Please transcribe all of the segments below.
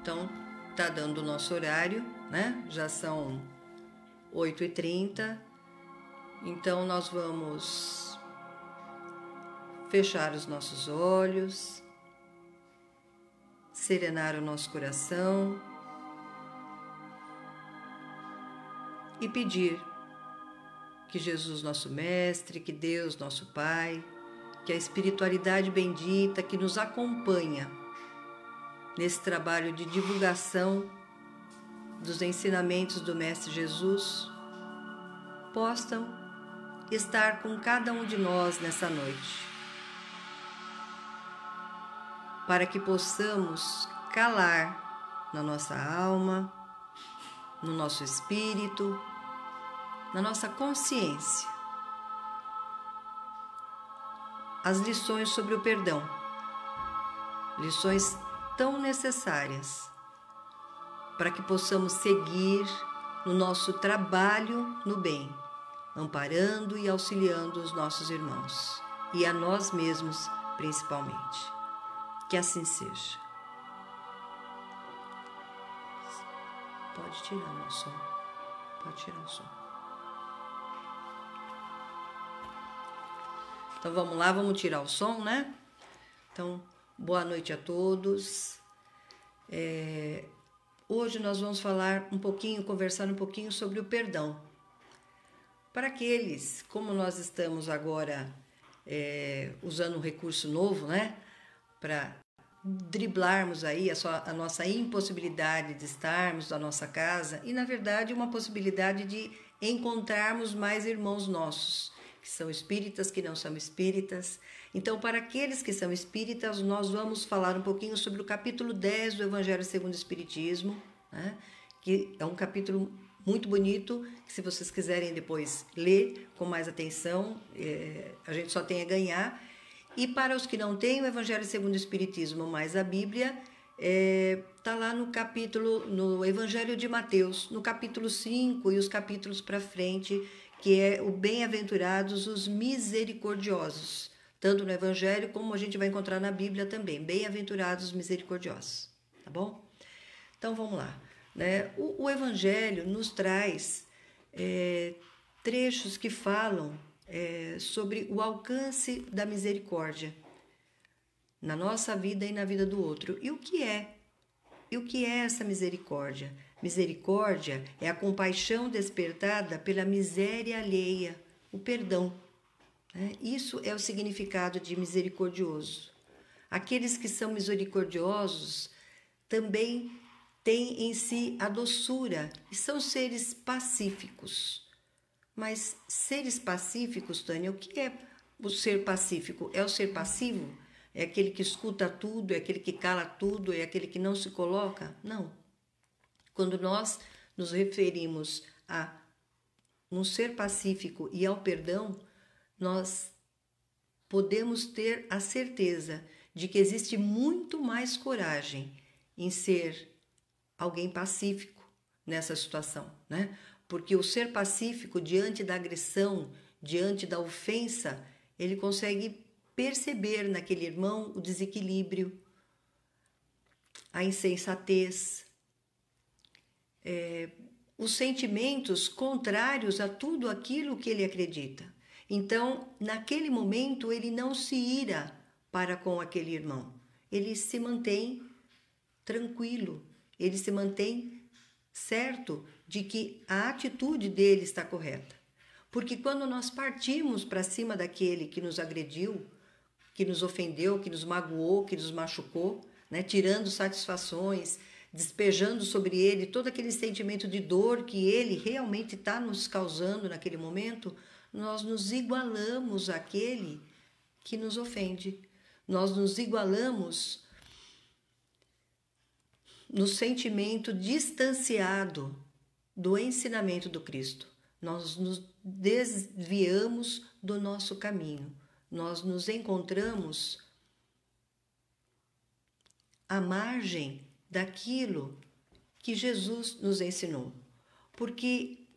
Então, tá dando o nosso horário, né? Já são 8h30. Então, nós vamos fechar os nossos olhos, serenar o nosso coração e pedir que Jesus, nosso Mestre, que Deus, nosso Pai, que a espiritualidade bendita que nos acompanha nesse trabalho de divulgação dos ensinamentos do Mestre Jesus, possam estar com cada um de nós nessa noite, para que possamos calar na nossa alma, no nosso espírito, na nossa consciência, as lições sobre o perdão, lições tão necessárias para que possamos seguir no nosso trabalho no bem, amparando e auxiliando os nossos irmãos e a nós mesmos principalmente. Que assim seja. Pode tirar o som. Pode tirar o som. Então vamos lá, vamos tirar o som, né? Então, boa noite a todos. Hoje nós vamos conversar um pouquinho sobre o perdão. Para aqueles, como nós estamos agora usando um recurso novo, né? Para driblarmos aí a nossa impossibilidade de estarmos na nossa casa e, na verdade, uma possibilidade de encontrarmos mais irmãos nossos, que são espíritas, que não são espíritas. Então, para aqueles que são espíritas, nós vamos falar um pouquinho sobre o capítulo 10 do Evangelho segundo o Espiritismo, né? Que é um capítulo muito bonito, que se vocês quiserem depois ler com mais atenção, a gente só tem a ganhar. E para os que não têm o Evangelho segundo o Espiritismo mais a Bíblia, está lá no Evangelho de Mateus, no capítulo 5 e os capítulos para frente, que é o Bem-aventurados os misericordiosos, tanto no Evangelho como a gente vai encontrar na Bíblia também, Bem-aventurados os misericordiosos, tá bom? Então vamos lá, né? O Evangelho nos traz trechos que falam sobre o alcance da misericórdia na nossa vida e na vida do outro. E o que é? E o que é essa misericórdia? Misericórdia é a compaixão despertada pela miséria alheia, o perdão, né? Isso é o significado de misericordioso. Aqueles que são misericordiosos também têm em si a doçura e são seres pacíficos. Mas seres pacíficos, Tânia, o que é o ser pacífico? É o ser passivo? É aquele que escuta tudo? É aquele que cala tudo? É aquele que não se coloca? Não. Quando nós nos referimos a um ser pacífico e ao perdão, nós podemos ter a certeza de que existe muito mais coragem em ser alguém pacífico nessa situação, né? Porque o ser pacífico, diante da agressão, diante da ofensa, ele consegue perceber naquele irmão o desequilíbrio, a insensatez, os sentimentos contrários a tudo aquilo que ele acredita. Então, naquele momento, ele não se ira para com aquele irmão. Ele se mantém tranquilo, ele se mantém certo de que a atitude dele está correta. Porque quando nós partimos para cima daquele que nos agrediu, que nos ofendeu, que nos magoou, que nos machucou, né, tirando satisfações, despejando sobre ele todo aquele sentimento de dor que ele realmente está nos causando naquele momento, nós nos igualamos àquele que nos ofende. Nós nos igualamos no sentimento distanciado do ensinamento do Cristo. Nós nos desviamos do nosso caminho. Nós nos encontramos à margem daquilo que Jesus nos ensinou. Porque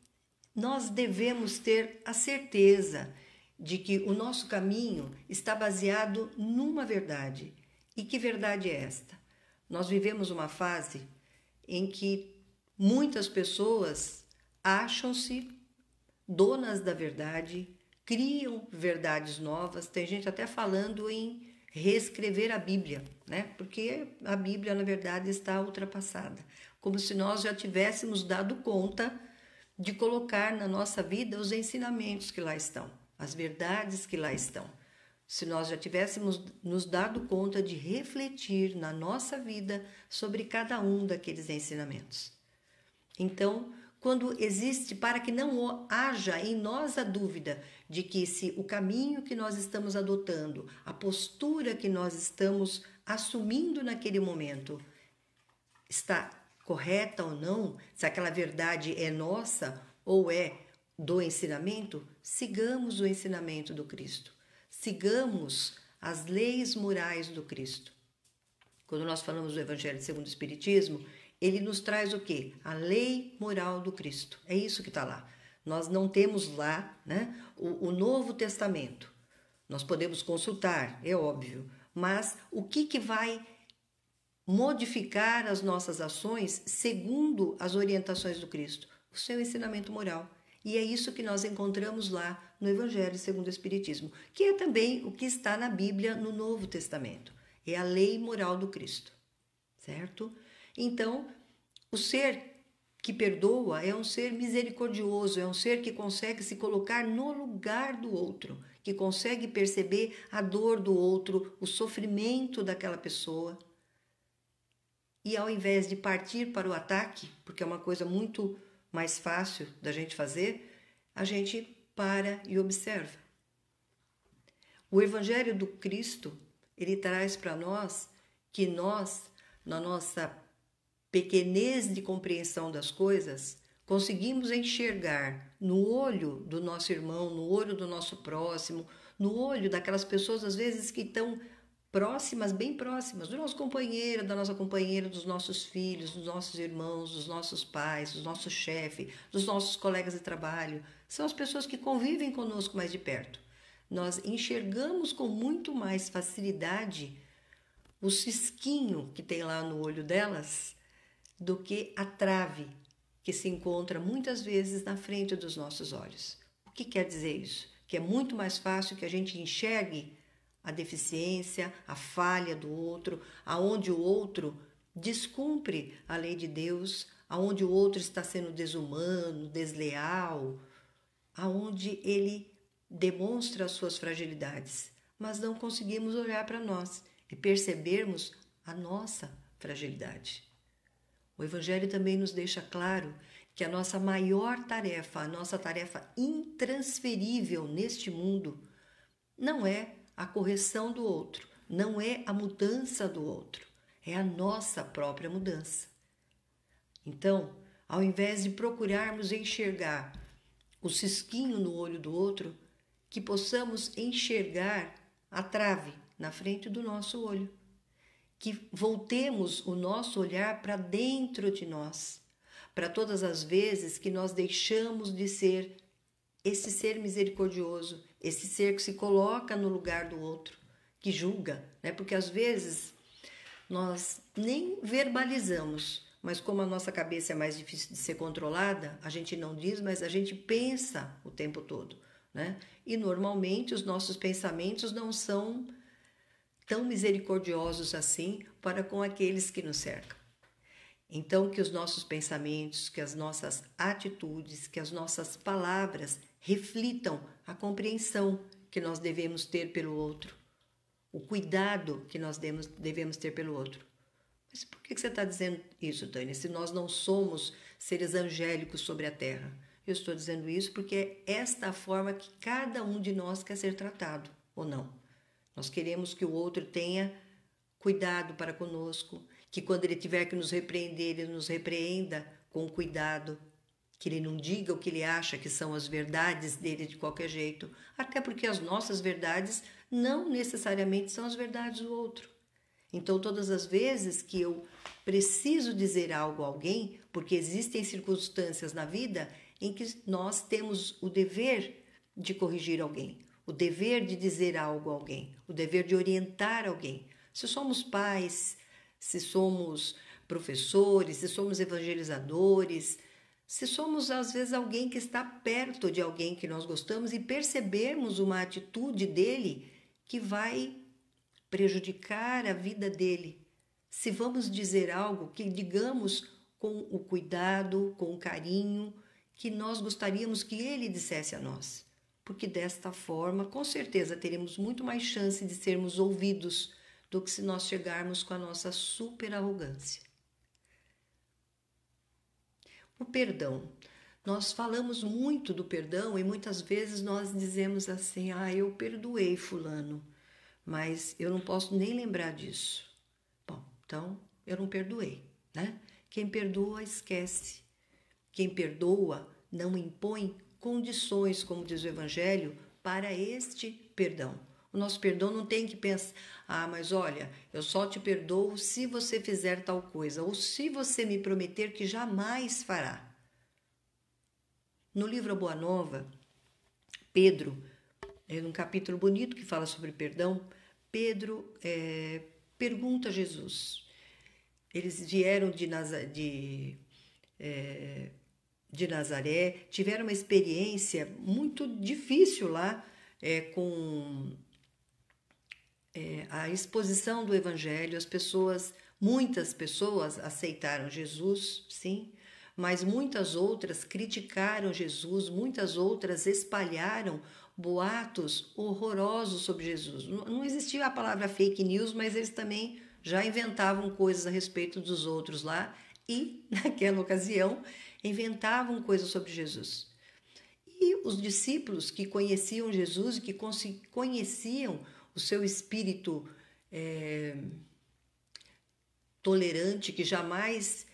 nós devemos ter a certeza de que o nosso caminho está baseado numa verdade. E que verdade é esta? Nós vivemos uma fase em que muitas pessoas acham-se donas da verdade, criam verdades novas. Tem gente até falando em reescrever a Bíblia, né? Porque a Bíblia, na verdade, está ultrapassada. Como se nós já tivéssemos dado conta de colocar na nossa vida os ensinamentos que lá estão, as verdades que lá estão. Se nós já tivéssemos nos dado conta de refletir na nossa vida sobre cada um daqueles ensinamentos. Então, quando existe, para que não haja em nós a dúvida de que se o caminho que nós estamos adotando, a postura que nós estamos assumindo naquele momento, está correta ou não, se aquela verdade é nossa ou é do ensinamento, sigamos o ensinamento do Cristo. Sigamos as leis morais do Cristo. Quando nós falamos do Evangelho segundo o Espiritismo, ele nos traz o quê? A lei moral do Cristo. É isso que está lá. Nós não temos lá, né, o Novo Testamento. Nós podemos consultar, é óbvio, mas o que vai modificar as nossas ações segundo as orientações do Cristo? O seu ensinamento moral. E é isso que nós encontramos lá no Evangelho segundo o Espiritismo, que é também o que está na Bíblia no Novo Testamento. É a lei moral do Cristo, certo? Então, o ser que perdoa é um ser misericordioso, é um ser que consegue se colocar no lugar do outro, que consegue perceber a dor do outro, o sofrimento daquela pessoa. E ao invés de partir para o ataque, porque é uma coisa muito mais fácil da gente fazer, a gente para e observa. O Evangelho do Cristo, ele traz para nós que nós, na nossa pequenez de compreensão das coisas, conseguimos enxergar no olho do nosso irmão, no olho do nosso próximo, no olho daquelas pessoas, às vezes, que estão próximas, bem próximas, do nosso companheiro, da nossa companheira, dos nossos filhos, dos nossos irmãos, dos nossos pais, do nosso chefe, dos nossos colegas de trabalho. São as pessoas que convivem conosco mais de perto. Nós enxergamos com muito mais facilidade o cisquinho que tem lá no olho delas do que a trave que se encontra muitas vezes na frente dos nossos olhos. O que quer dizer isso? Que é muito mais fácil que a gente enxergue a deficiência, a falha do outro, aonde o outro descumpre a lei de Deus, aonde o outro está sendo desumano, desleal, aonde ele demonstra as suas fragilidades, mas não conseguimos olhar para nós e percebermos a nossa fragilidade. O Evangelho também nos deixa claro que a nossa maior tarefa, a nossa tarefa intransferível neste mundo, não é a correção do outro, não é a mudança do outro, é a nossa própria mudança. Então, ao invés de procurarmos enxergar o cisquinho no olho do outro, que possamos enxergar a trave na frente do nosso olho. Que voltemos o nosso olhar para dentro de nós, para todas as vezes que nós deixamos de ser esse ser misericordioso, esse ser que se coloca no lugar do outro, que julga, né? Porque às vezes nós nem verbalizamos, mas como a nossa cabeça é mais difícil de ser controlada, a gente não diz, mas a gente pensa o tempo todo, né? E normalmente os nossos pensamentos não são tão misericordiosos assim para com aqueles que nos cercam. Então, que os nossos pensamentos, que as nossas atitudes, que as nossas palavras reflitam a compreensão que nós devemos ter pelo outro, o cuidado que nós devemos ter pelo outro. Mas por que você está dizendo isso, Tânia, se nós não somos seres angélicos sobre a terra? Eu estou dizendo isso porque é esta a forma que cada um de nós quer ser tratado, ou não. Nós queremos que o outro tenha cuidado para conosco, que quando ele tiver que nos repreender, ele nos repreenda com cuidado, que ele não diga o que ele acha que são as verdades dele de qualquer jeito, até porque as nossas verdades não necessariamente são as verdades do outro. Então, todas as vezes que eu preciso dizer algo a alguém, porque existem circunstâncias na vida em que nós temos o dever de corrigir alguém, o dever de dizer algo a alguém, o dever de orientar alguém. Se somos pais, se somos professores, se somos evangelizadores, se somos às vezes alguém que está perto de alguém que nós gostamos e percebermos uma atitude dele que vai prejudicar a vida dele. Se vamos dizer algo, que digamos com o cuidado, com o carinho que nós gostaríamos que ele dissesse a nós. Porque desta forma, com certeza, teremos muito mais chance de sermos ouvidos do que se nós chegarmos com a nossa super arrogância. O perdão. Nós falamos muito do perdão e muitas vezes nós dizemos assim: eu perdoei fulano, mas eu não posso nem lembrar disso. Bom, então eu não perdoei, né? Quem perdoa, esquece. Quem perdoa não impõe condições, como diz o Evangelho, para este perdão. O nosso perdão não tem que pensar: mas olha, eu só te perdoo se você fizer tal coisa, ou se você me prometer que jamais fará. No livro A Boa Nova, Pedro, num capítulo bonito que fala sobre perdão, Pedro pergunta a Jesus. Eles vieram de Nazaré, tiveram uma experiência muito difícil lá com a exposição do Evangelho. Muitas pessoas aceitaram Jesus, sim, mas muitas outras criticaram Jesus, muitas outras espalharam boatos horrorosos sobre Jesus. Não existia a palavra fake news, mas eles também já inventavam coisas a respeito dos outros lá e, naquela ocasião, inventavam coisas sobre Jesus. E os discípulos que conheciam Jesus e que conheciam o seu espírito tolerante, que jamais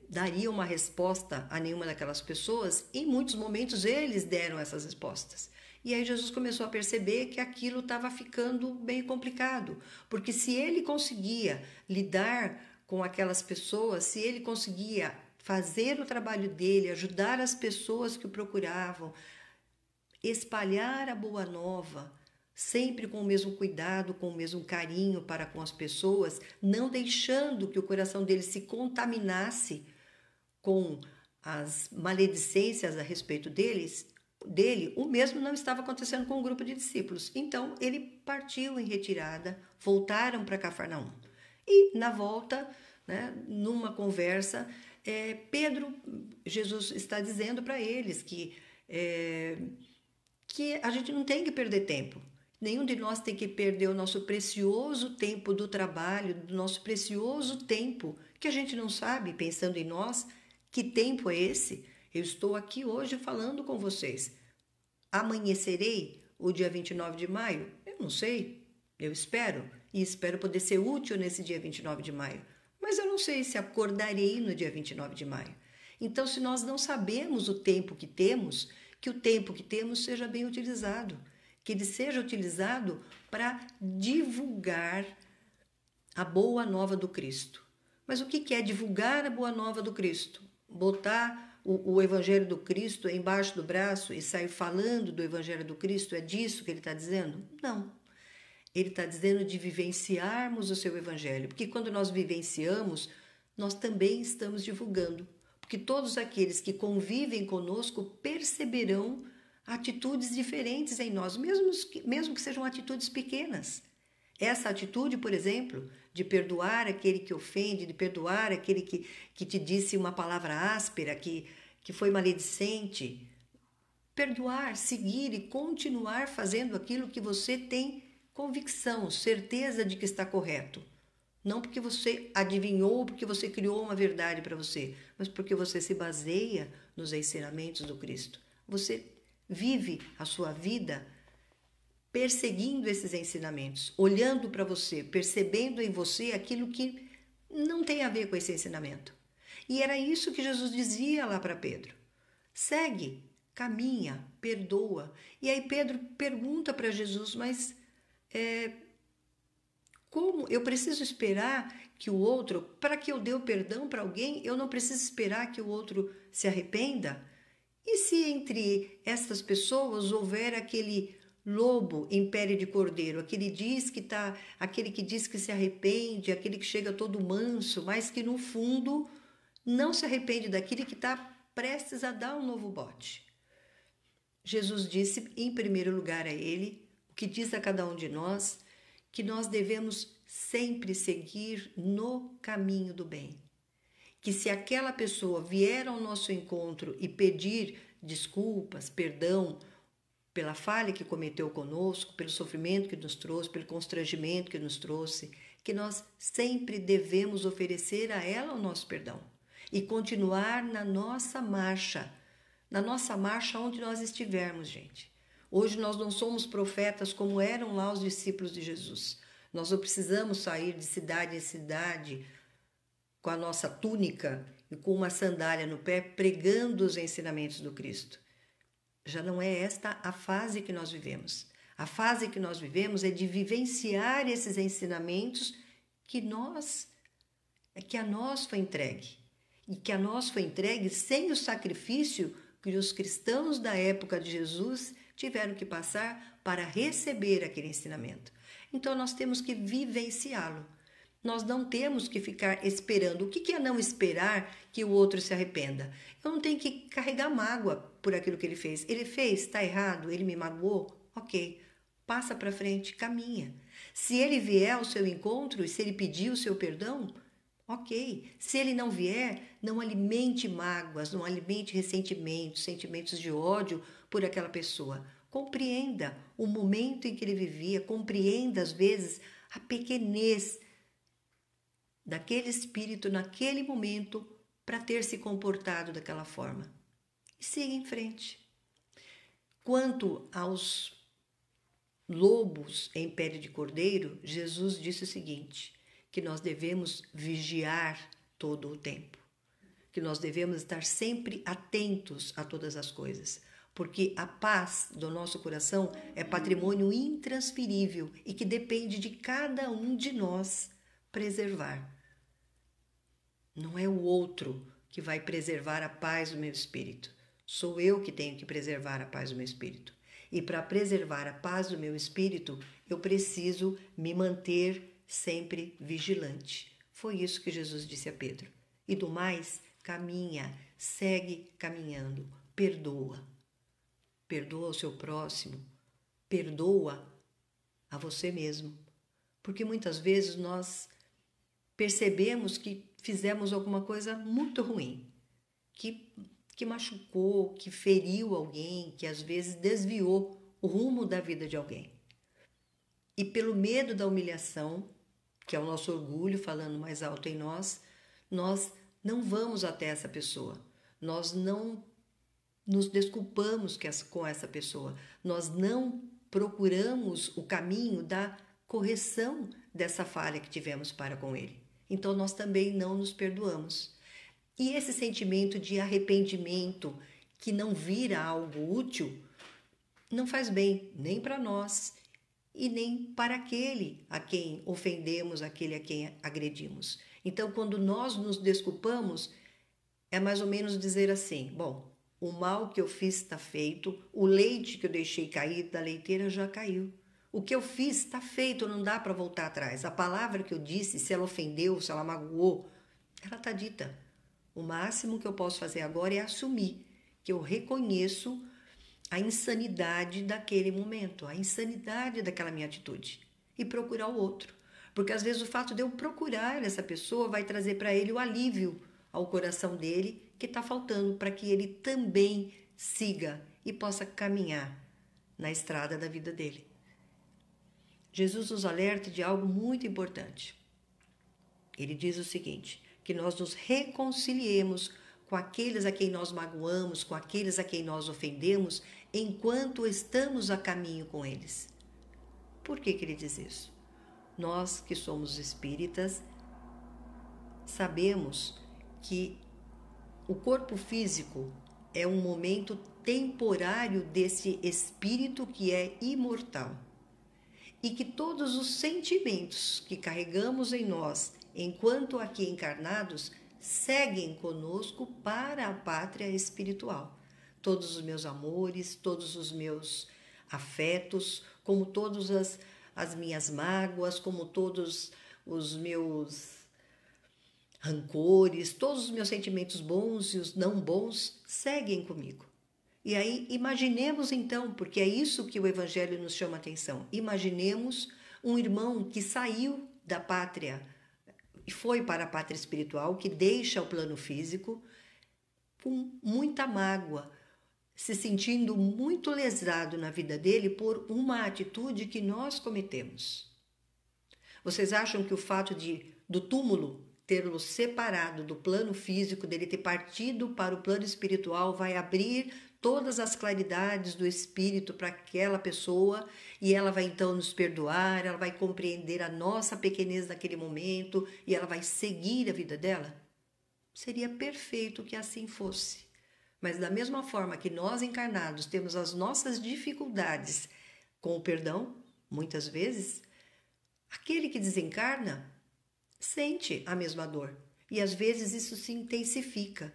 daria uma resposta a nenhuma daquelas pessoas, em muitos momentos eles deram essas respostas. E aí Jesus começou a perceber que aquilo estava ficando bem complicado, porque se ele conseguia lidar com aquelas pessoas, se ele conseguia fazer o trabalho dele, ajudar as pessoas que o procuravam, espalhar a boa nova, sempre com o mesmo cuidado, com o mesmo carinho para com as pessoas, não deixando que o coração dele se contaminasse com as maledicências a respeito dele, o mesmo não estava acontecendo com um grupo de discípulos. Então, ele partiu em retirada, voltaram para Cafarnaum. E, na volta, né, numa conversa, Jesus está dizendo para eles que a gente não tem que perder tempo. Nenhum de nós tem que perder o nosso precioso tempo do trabalho, do nosso precioso tempo, que a gente não sabe, pensando em nós, que tempo é esse? Eu estou aqui hoje falando com vocês. Amanhecerei o dia 29 de maio? Eu não sei, eu espero. E espero poder ser útil nesse dia 29 de maio. Mas eu não sei se acordarei no dia 29 de maio. Então, se nós não sabemos o tempo que temos, que o tempo que temos seja bem utilizado. Que ele seja utilizado para divulgar a boa nova do Cristo. Mas o que é divulgar a boa nova do Cristo? Botar o Evangelho do Cristo embaixo do braço e sair falando do Evangelho do Cristo? É disso que ele está dizendo? Não. Ele está dizendo de vivenciarmos o seu Evangelho. Porque quando nós vivenciamos, nós também estamos divulgando. Porque todos aqueles que convivem conosco perceberão atitudes diferentes em nós, mesmo que sejam atitudes pequenas. Essa atitude, por exemplo, de perdoar aquele que ofende, de perdoar aquele que te disse uma palavra áspera, que foi maledicente. Perdoar, seguir e continuar fazendo aquilo que você tem convicção, certeza de que está correto. Não porque você adivinhou, porque você criou uma verdade para você, mas porque você se baseia nos ensinamentos do Cristo. Você vive a sua vida perseguindo esses ensinamentos, olhando para você, percebendo em você aquilo que não tem a ver com esse ensinamento. E era isso que Jesus dizia lá para Pedro. Segue, caminha, perdoa. E aí Pedro pergunta para Jesus, mas como eu preciso esperar que o outro, para que eu dê o perdão para alguém, eu não preciso esperar que o outro se arrependa? E se entre estas pessoas houver aquele lobo em pele de cordeiro, aquele que diz que se arrepende, aquele que chega todo manso, mas que no fundo não se arrepende daquele que está prestes a dar um novo bote. Jesus disse, em primeiro lugar a ele, o que diz a cada um de nós, que nós devemos sempre seguir no caminho do bem. Que se aquela pessoa vier ao nosso encontro e pedir desculpas, perdão, pela falha que cometeu conosco, pelo sofrimento que nos trouxe, pelo constrangimento que nos trouxe, que nós sempre devemos oferecer a ela o nosso perdão e continuar na nossa marcha onde nós estivermos, gente. Hoje nós não somos profetas como eram lá os discípulos de Jesus. Nós não precisamos sair de cidade em cidade com a nossa túnica e com uma sandália no pé pregando os ensinamentos do Cristo. Já não é esta a fase que nós vivemos. A fase que nós vivemos é de vivenciar esses ensinamentos que a nós foi entregue. E que a nós foi entregue sem o sacrifício que os cristãos da época de Jesus tiveram que passar para receber aquele ensinamento. Então nós temos que vivenciá-lo. Nós não temos que ficar esperando. O que é não esperar que o outro se arrependa? Eu não tenho que carregar mágoa por aquilo que ele fez. Ele fez, está errado, ele me magoou? Ok, passa para frente, caminha. Se ele vier ao seu encontro e se ele pedir o seu perdão, ok. Se ele não vier, não alimente mágoas, não alimente ressentimentos, sentimentos de ódio por aquela pessoa. Compreenda o momento em que ele vivia, compreenda às vezes a pequenez daquele espírito naquele momento para ter se comportado daquela forma. E siga em frente. Quanto aos lobos em pele de cordeiro, Jesus disse o seguinte, que nós devemos vigiar todo o tempo, que nós devemos estar sempre atentos a todas as coisas, porque a paz do nosso coração é patrimônio intransferível e que depende de cada um de nós preservar. Não é o outro que vai preservar a paz do meu espírito. Sou eu que tenho que preservar a paz do meu espírito. E para preservar a paz do meu espírito, eu preciso me manter sempre vigilante. Foi isso que Jesus disse a Pedro. E do mais, caminha, segue caminhando, perdoa. Perdoa o seu próximo, perdoa a você mesmo. Porque muitas vezes nós percebemos que fizemos alguma coisa muito ruim, que machucou, que feriu alguém, que às vezes desviou o rumo da vida de alguém. E pelo medo da humilhação, que é o nosso orgulho falando mais alto em nós não vamos até essa pessoa, nós não nos desculpamos com essa pessoa, nós não procuramos o caminho da correção dessa falha que tivemos para com ele. Então nós também não nos perdoamos. E esse sentimento de arrependimento que não vira algo útil não faz bem nem para nós e nem para aquele a quem ofendemos, aquele a quem agredimos. Então, quando nós nos desculpamos, é mais ou menos dizer assim, bom, o mal que eu fiz está feito, o leite que eu deixei cair da leiteira já caiu. O que eu fiz está feito, não dá para voltar atrás. A palavra que eu disse, se ela ofendeu, se ela magoou, ela está dita. O máximo que eu posso fazer agora é assumir que eu reconheço a insanidade daquele momento, a insanidade daquela minha atitude e procurar o outro. Porque às vezes o fato de eu procurar essa pessoa vai trazer para ele o alívio ao coração dele que está faltando para que ele também siga e possa caminhar na estrada da vida dele. Jesus nos alerta de algo muito importante. Ele diz o seguinte, que nós nos reconciliemos com aqueles a quem nós magoamos, com aqueles a quem nós ofendemos, enquanto estamos a caminho com eles. Por que ele diz isso? Nós que somos espíritas, sabemos que o corpo físico é um momento temporário desse espírito que é imortal. E que todos os sentimentos que carregamos em nós, enquanto aqui encarnados, seguem conosco para a pátria espiritual. Todos os meus amores, todos os meus afetos, como todas as minhas mágoas, como todos os meus rancores, todos os meus sentimentos bons e os não bons seguem comigo. E aí imaginemos então, porque é isso que o Evangelho nos chama a atenção, imaginemos um irmão que saiu da pátria e foi para a pátria espiritual, que deixa o plano físico com muita mágoa, se sentindo muito lesado na vida dele por uma atitude que nós cometemos. Vocês acham que o fato do túmulo tê-lo separado do plano físico, dele ter partido para o plano espiritual, vai abrir todas as claridades do espírito para aquela pessoa e ela vai então nos perdoar, ela vai compreender a nossa pequenez naquele momento e ela vai seguir a vida dela? Seria perfeito que assim fosse. Mas da mesma forma que nós encarnados temos as nossas dificuldades com o perdão, muitas vezes, aquele que desencarna sente a mesma dor e às vezes isso se intensifica.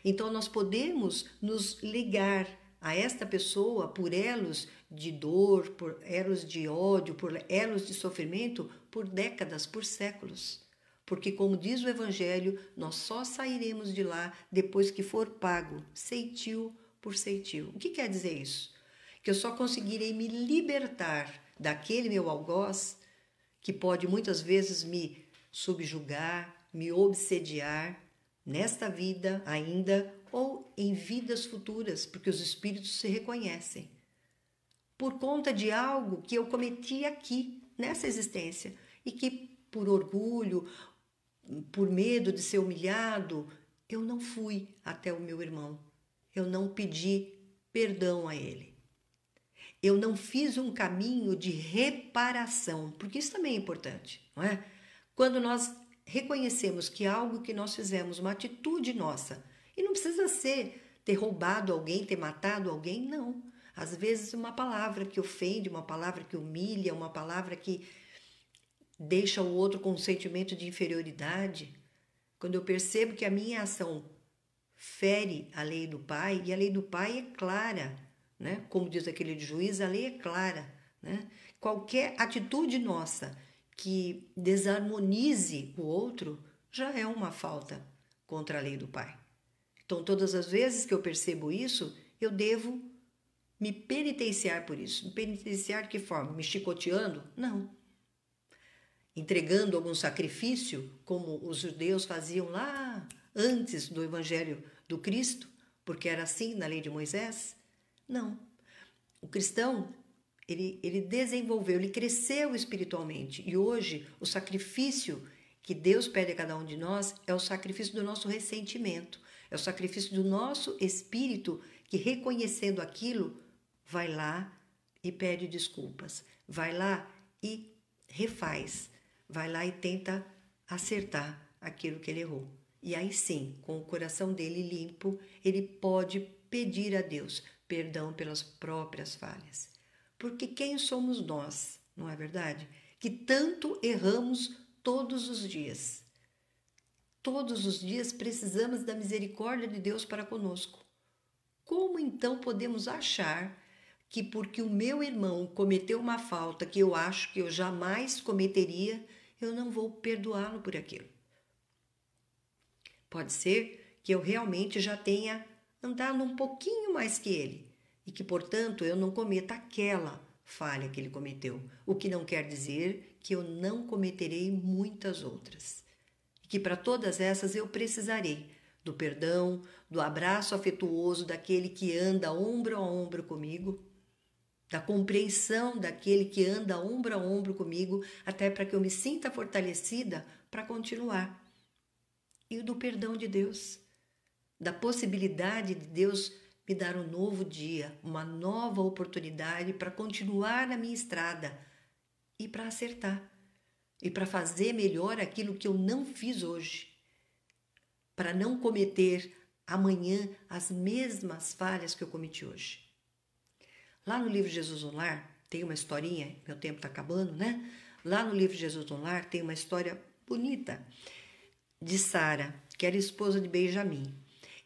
Então nós podemos nos ligar a esta pessoa por elos de dor, por elos de ódio, por elos de sofrimento por décadas, por séculos. Porque, como diz o Evangelho, nós só sairemos de lá depois que for pago, ceitil por ceitil. O que quer dizer isso? Que eu só conseguirei me libertar daquele meu algoz que pode muitas vezes me subjugar, me obsediar nesta vida ainda ou em vidas futuras, porque os espíritos se reconhecem por conta de algo que eu cometi aqui, nessa existência, e que por orgulho, por medo de ser humilhado, eu não fui até o meu irmão, eu não pedi perdão a ele. Eu não fiz um caminho de reparação, porque isso também é importante, não é? Quando nós reconhecemos que algo que nós fizemos, uma atitude nossa, e não precisa ser ter roubado alguém, ter matado alguém, não. Às vezes uma palavra que ofende, uma palavra que humilha, uma palavra que deixa o outro com um sentimento de inferioridade. Quando eu percebo que a minha ação fere a lei do Pai, e a lei do Pai é clara, né? Como diz aquele juiz, a lei é clara, né? Qualquer atitude nossa que desarmonize o outro já é uma falta contra a lei do Pai. Então, todas as vezes que eu percebo isso, eu devo me penitenciar por isso. Me penitenciar de que forma? Me chicoteando? Não. Entregando algum sacrifício, como os judeus faziam lá antes do Evangelho do Cristo, porque era assim na lei de Moisés? Não. O cristão, ele desenvolveu, ele cresceu espiritualmente. E hoje, o sacrifício que Deus pede a cada um de nós é o sacrifício do nosso ressentimento. É o sacrifício do nosso espírito que, reconhecendo aquilo, vai lá e pede desculpas. Vai lá e refaz. Vai lá e tenta acertar aquilo que ele errou. E aí sim, com o coração dele limpo, ele pode pedir a Deus perdão pelas próprias falhas. Porque quem somos nós, não é verdade? Que tanto erramos todos os dias. Todos os dias precisamos da misericórdia de Deus para conosco. Como então podemos achar que porque o meu irmão cometeu uma falta que eu acho que eu jamais cometeria, eu não vou perdoá-lo por aquilo? Pode ser que eu realmente já tenha andado um pouquinho mais que ele e que, portanto, eu não cometa aquela falha que ele cometeu, o que não quer dizer que eu não cometerei muitas outras. E que para todas essas eu precisarei do perdão, do abraço afetuoso daquele que anda ombro a ombro comigo, da compreensão daquele que anda ombro a ombro comigo, até para que eu me sinta fortalecida para continuar. E do perdão de Deus, da possibilidade de Deus me dar um novo dia, uma nova oportunidade para continuar na minha estrada e para acertar, e para fazer melhor aquilo que eu não fiz hoje, para não cometer amanhã as mesmas falhas que eu cometi hoje. Lá no livro Jesus no Lar tem uma historinha, meu tempo está acabando, né? Lá no livro Jesus no Lar tem uma história bonita de Sara, que era esposa de Benjamim.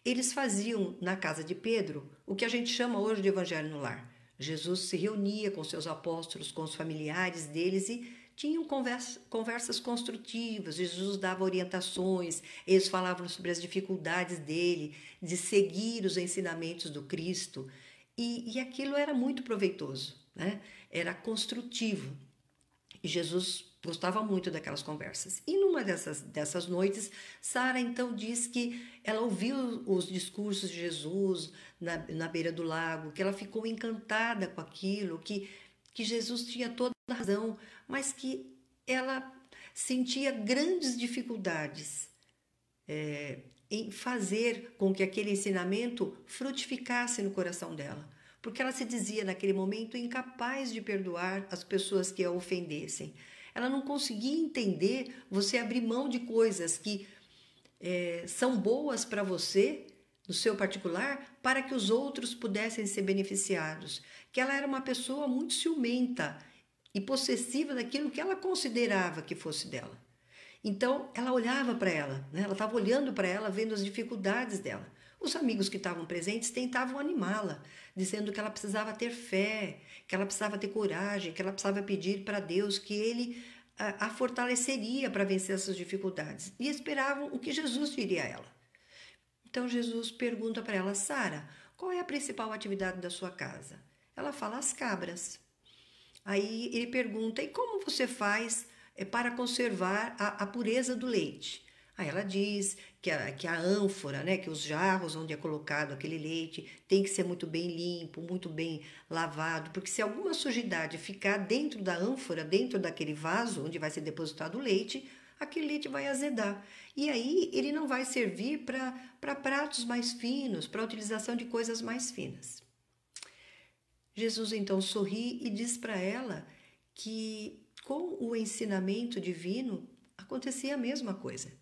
Eles faziam na casa de Pedro o que a gente chama hoje de Evangelho no Lar. Jesus se reunia com seus apóstolos, com os familiares deles e tinham conversas construtivas. Jesus dava orientações, eles falavam sobre as dificuldades dele, de seguir os ensinamentos do Cristo. E aquilo era muito proveitoso, né? Era construtivo. E Jesus gostava muito daquelas conversas. E numa dessas noites, Sara então diz que ela ouviu os discursos de Jesus na beira do lago, que ela ficou encantada com aquilo, que Jesus tinha toda a razão, mas que ela sentia grandes dificuldades em fazer com que aquele ensinamento frutificasse no coração dela. Porque ela se dizia naquele momento incapaz de perdoar as pessoas que a ofendessem. Ela não conseguia entender você abrir mão de coisas que são boas para você, no seu particular, para que os outros pudessem ser beneficiados. Que ela era uma pessoa muito ciumenta e possessiva daquilo que ela considerava que fosse dela. Então, ela olhava para ela, né? Ela estava olhando para ela, vendo as dificuldades dela. Os amigos que estavam presentes tentavam animá-la, dizendo que ela precisava ter fé, que ela precisava ter coragem, que ela precisava pedir para Deus que Ele a fortaleceria para vencer essas dificuldades. E esperavam o que Jesus diria a ela. Então Jesus pergunta para ela: Sara, qual é a principal atividade da sua casa? Ela fala: as cabras. Aí ele pergunta: e como você faz para conservar a pureza do leite? Aí ela diz que a ânfora, né, que os jarros onde é colocado aquele leite tem que ser muito bem limpo, muito bem lavado, porque se alguma sujidade ficar dentro da ânfora, dentro daquele vaso onde vai ser depositado o leite, aquele leite vai azedar. E aí ele não vai servir para pratos mais finos, para a utilização de coisas mais finas. Jesus então sorri e diz para ela que com o ensinamento divino acontecia a mesma coisa.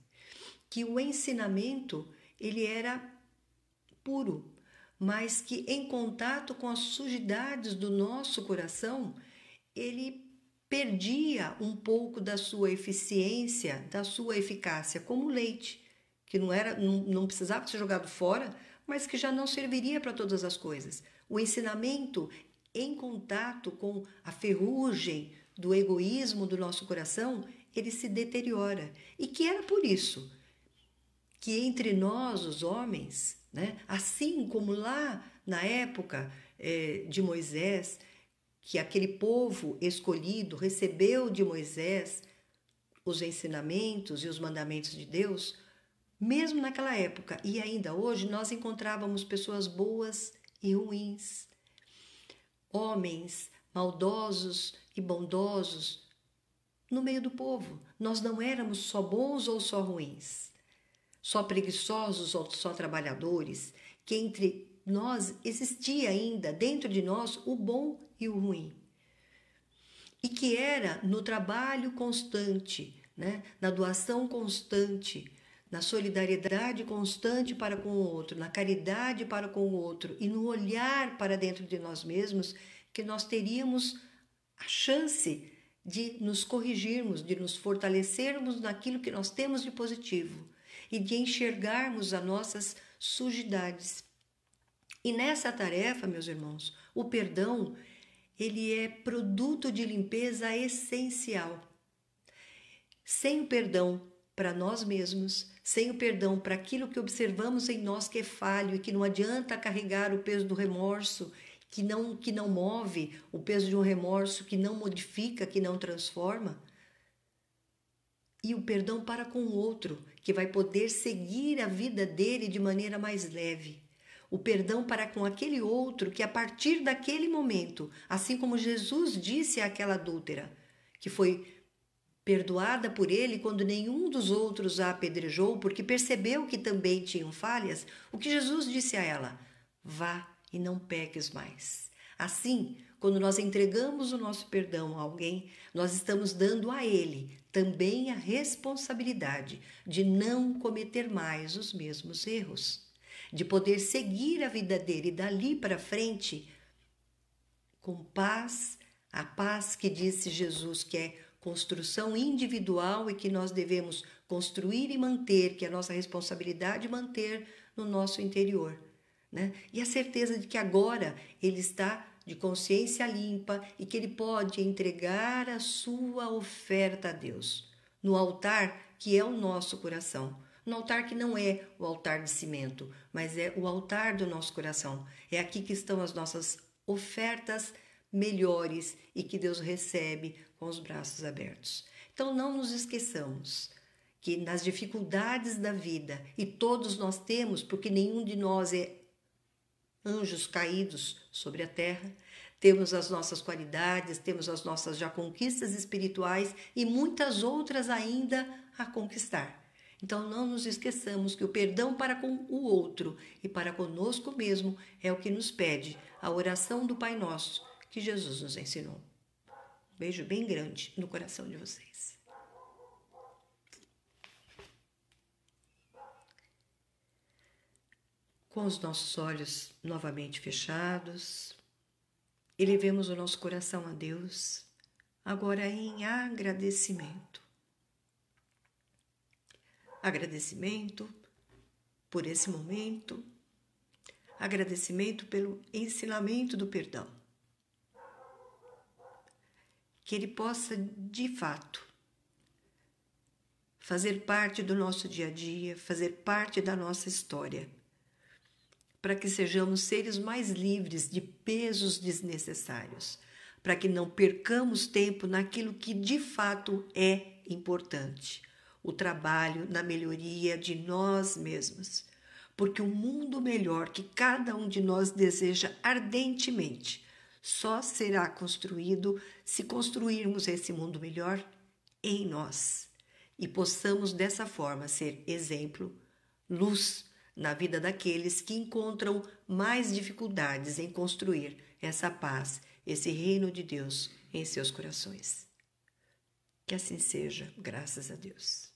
Que o ensinamento ele era puro, mas que em contato com as sujidades do nosso coração, ele perdia um pouco da sua eficiência, da sua eficácia, como o leite, que não precisava ser jogado fora, mas que já não serviria para todas as coisas. O ensinamento em contato com a ferrugem do egoísmo do nosso coração, ele se deteriora. E que era por isso que entre nós, os homens, né, assim como lá na época de Moisés, que aquele povo escolhido recebeu de Moisés os ensinamentos e os mandamentos de Deus, mesmo naquela época e ainda hoje, nós encontrávamos pessoas boas e ruins, homens maldosos e bondosos no meio do povo. Nós não éramos só bons ou só ruins, só preguiçosos ou só trabalhadores, que entre nós existia ainda, dentro de nós, o bom e o ruim. E que era no trabalho constante, né? Na doação constante, na solidariedade constante para com o outro, na caridade para com o outro e no olhar para dentro de nós mesmos, que nós teríamos a chance de nos corrigirmos, de nos fortalecermos naquilo que nós temos de positivo e de enxergarmos as nossas sujidades. E nessa tarefa, meus irmãos, o perdão, ele é produto de limpeza essencial. Sem o perdão para nós mesmos, sem o perdão para aquilo que observamos em nós que é falho e que não adianta carregar o peso do remorso, que não move, o peso de um remorso que não modifica, que não transforma. E o perdão para com o outro, que vai poder seguir a vida dele de maneira mais leve. O perdão para com aquele outro que a partir daquele momento, assim como Jesus disse àquela adúltera, que foi perdoada por ele quando nenhum dos outros a apedrejou, porque percebeu que também tinham falhas, o que Jesus disse a ela? Vá e não peques mais. Assim, quando nós entregamos o nosso perdão a alguém, nós estamos dando a ele também a responsabilidade de não cometer mais os mesmos erros, de poder seguir a vida dele dali para frente com paz, a paz que disse Jesus que é construção individual e que nós devemos construir e manter, que é a nossa responsabilidade manter no nosso interior, né? E a certeza de que agora ele está de consciência limpa e que ele pode entregar a sua oferta a Deus no altar que é o nosso coração. No altar que não é o altar de cimento, mas é o altar do nosso coração. É aqui que estão as nossas ofertas melhores e que Deus recebe com os braços abertos. Então não nos esqueçamos que nas dificuldades da vida, e todos nós temos, porque nenhum de nós é anjos caídos sobre a terra, temos as nossas qualidades, temos as nossas já conquistas espirituais e muitas outras ainda a conquistar. Então não nos esqueçamos que o perdão para com o outro e para conosco mesmo é o que nos pede a oração do Pai Nosso que Jesus nos ensinou. Um beijo bem grande no coração de vocês. Com os nossos olhos novamente fechados, elevemos o nosso coração a Deus, agora em agradecimento. Agradecimento por esse momento, agradecimento pelo ensinamento do perdão. Que ele possa, de fato, fazer parte do nosso dia a dia, fazer parte da nossa história, para que sejamos seres mais livres de pesos desnecessários, para que não percamos tempo naquilo que de fato é importante, o trabalho na melhoria de nós mesmos, porque um mundo melhor que cada um de nós deseja ardentemente só será construído se construirmos esse mundo melhor em nós e possamos dessa forma ser exemplo, luz na vida daqueles que encontram mais dificuldades em construir essa paz, esse reino de Deus em seus corações. Que assim seja, graças a Deus.